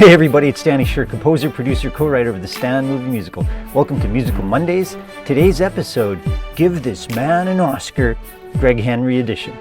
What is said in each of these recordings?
Hey everybody, it's Danny Schur, composer, producer, co-writer of the Stan movie musical. Welcome to Musical Mondays. Today's episode, Give This Man an Oscar, Greg Henry edition.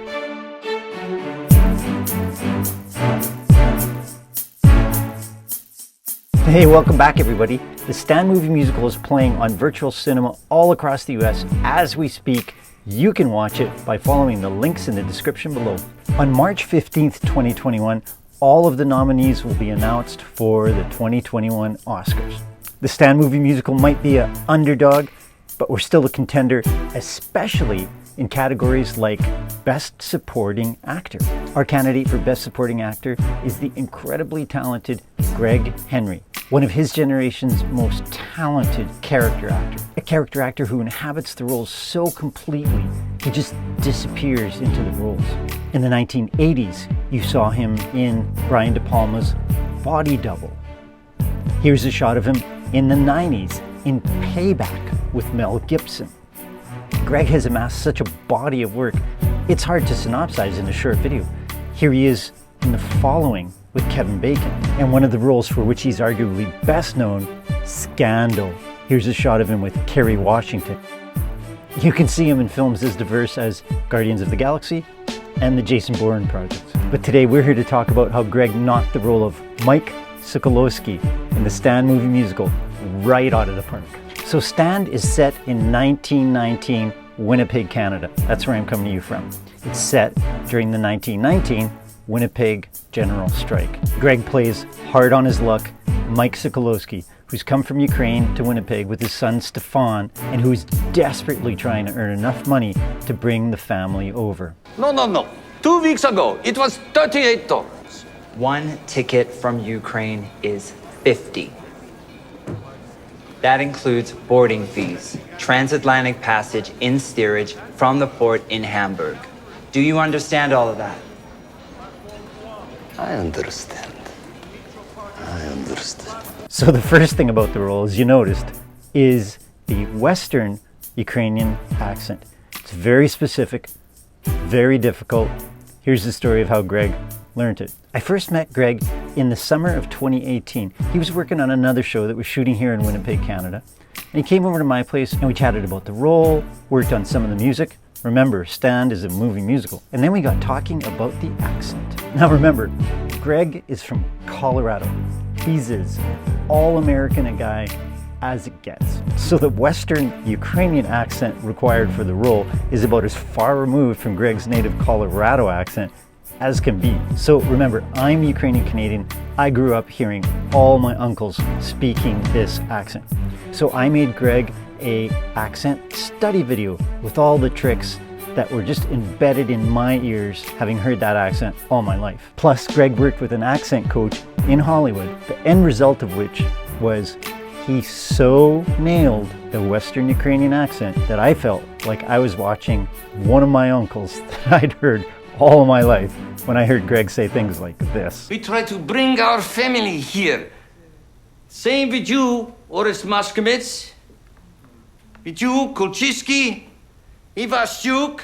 Hey, welcome back everybody. The Stan movie musical is playing on virtual cinema all across the US as we speak. You can watch it by following the links in the description below. On March 15th, 2021, all of the nominees will be announced for the 2021 Oscars. The Stan movie musical might be an underdog, but we're still a contender, especially in categories like Best Supporting Actor. Our candidate for Best Supporting Actor is the incredibly talented Greg Henry, one of his generation's most talented character actor. A character actor who inhabits the roles so completely, he just disappears into the roles. In the 1980s, you saw him in Brian De Palma's Body Double. Here's a shot of him in the 90s in Payback with Mel Gibson. Greg has amassed such a body of work, it's hard to synopsize in a short video. Here he is in The Following with Kevin Bacon, and one of the roles for which he's arguably best known, Scandal. Here's a shot of him with Kerry Washington. You can see him in films as diverse as Guardians of the Galaxy and the Jason Bourne projects. But today we're here to talk about how Greg knocked the role of Mike Sokolowski in the Stan movie musical right out of the park. So Stan is set in 1919 Winnipeg, Canada. That's where I'm coming to you from. It's set during the 1919 Winnipeg General Strike. Greg plays hard on his luck Mike Sokolowski, who's come from Ukraine to Winnipeg with his son Stefan and who's desperately trying to earn enough money to bring the family over. No. 2 weeks ago, it was $38. One ticket from Ukraine is $50. That includes boarding fees, transatlantic passage in steerage from the port in Hamburg. Do you understand all of that? I understand. So the first thing about the role, as you noticed, is the Western Ukrainian accent. It's very specific, very difficult. Here's the story of how Greg learned it. I first met Greg in the summer of 2018. He was working on another show that was shooting here in Winnipeg, Canada. And he came over to my place and we chatted about the role, worked on some of the music. Remember, Stan is a movie musical. And then we got talking about the accent. Now remember, Greg is from Colorado. He's as all-American a guy as it gets. So the Western Ukrainian accent required for the role is about as far removed from Greg's native Colorado accent as can be. So remember, I'm Ukrainian Canadian. I grew up hearing all my uncles speaking this accent. So I made Greg a accent study video with all the tricks that were just embedded in my ears, having heard that accent all my life. Plus, Greg worked with an accent coach in Hollywood, the end result of which was he so nailed the Western Ukrainian accent that I felt like I was watching one of my uncles that I'd heard all of my life when I heard Greg say things like this. We try to bring our family here. Same with you, Oris Mashkevitz. With you, Kulchinsky, Ivashchuk,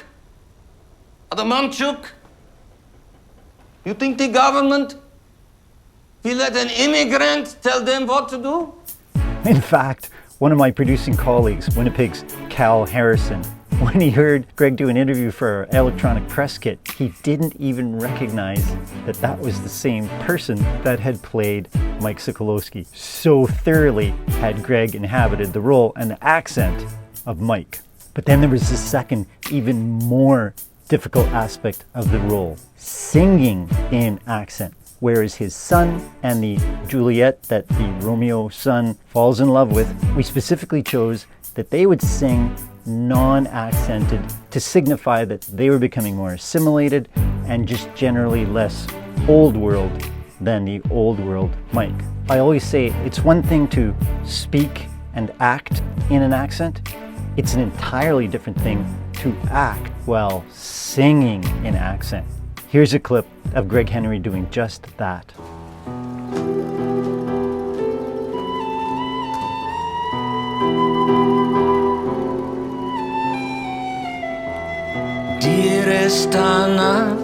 Adamanchuk. You think the government will let an immigrant tell them what to do? In fact, one of my producing colleagues, Winnipeg's Cal Harrison, when he heard Greg do an interview for our electronic press kit, he didn't even recognize that that was the same person that had played Mike Sokolowski. So thoroughly had Greg inhabited the role and the accent of Mike. But then there was the second, even more difficult aspect of the role, singing in accent. Whereas his son and the Juliet that the Romeo son falls in love with, we specifically chose that they would sing non-accented to signify that they were becoming more assimilated and just generally less old world than the old world Mike. I always say it's one thing to speak and act in an accent. It's an entirely different thing to act while singing in accent. Here's a clip of Greg Henry doing just that. Dearest Anna,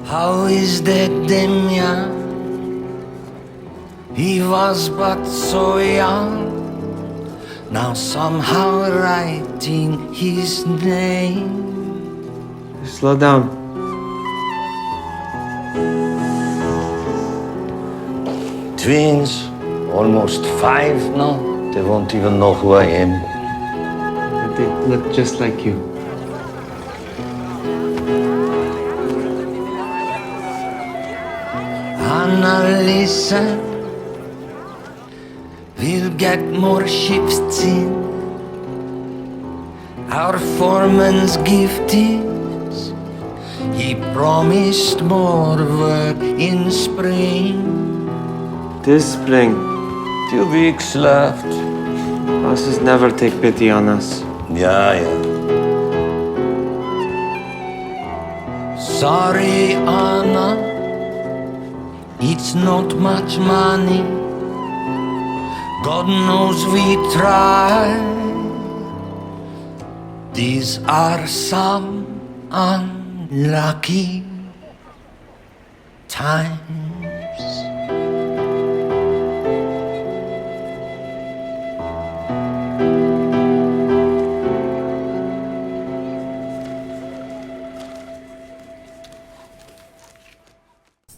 how is that Demya? He was but so young, now somehow writing his name. Slow down. Twins, almost 5 now. They won't even know who I am. But they look just like you. Anna, listen, we'll get more shifts in. Our foreman's gift is, he promised more work in spring. This spring, 2 weeks left. bosses never take pity on us. Yeah. Sorry, Anna, it's not much money. God knows we try. These are some unlucky times.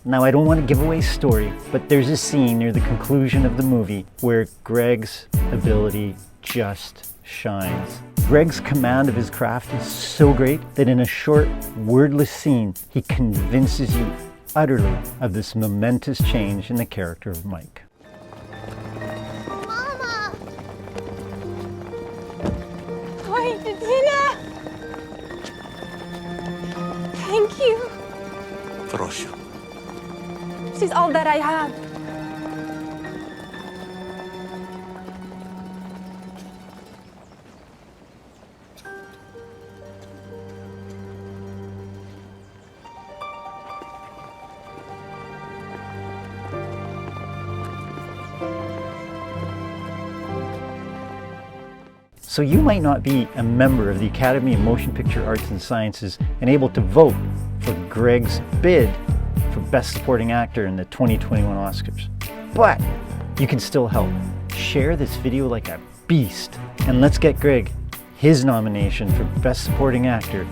Now, I don't want to give away story, but there's a scene near the conclusion of the movie where Greg's ability just shines. Greg's command of his craft is so great that in a short, wordless scene, he convinces you utterly of this momentous change in the character of Mike. Mama! Oi, dinner! Thank you. Proszę. This is all that I have. So you might not be a member of the Academy of Motion Picture Arts and Sciences and able to vote for Greg's bid for Best Supporting Actor in the 2021 Oscars. But you can still help. Share this video like a beast, and let's get Greg his nomination for Best Supporting Actor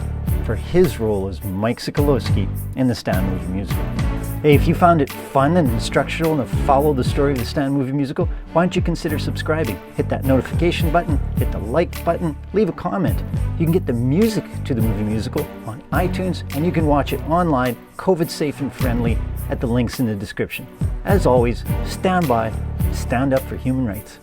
for his role as Mike Sokolowski in the Stan Movie Musical. Hey, if you found it fun and instructional to follow the story of the Stan Movie Musical, why don't you consider subscribing? Hit that notification button, hit the like button, leave a comment. You can get the music to the movie musical on iTunes, and you can watch it online, COVID safe and friendly, at the links in the description. As always, stand by, stand up for human rights.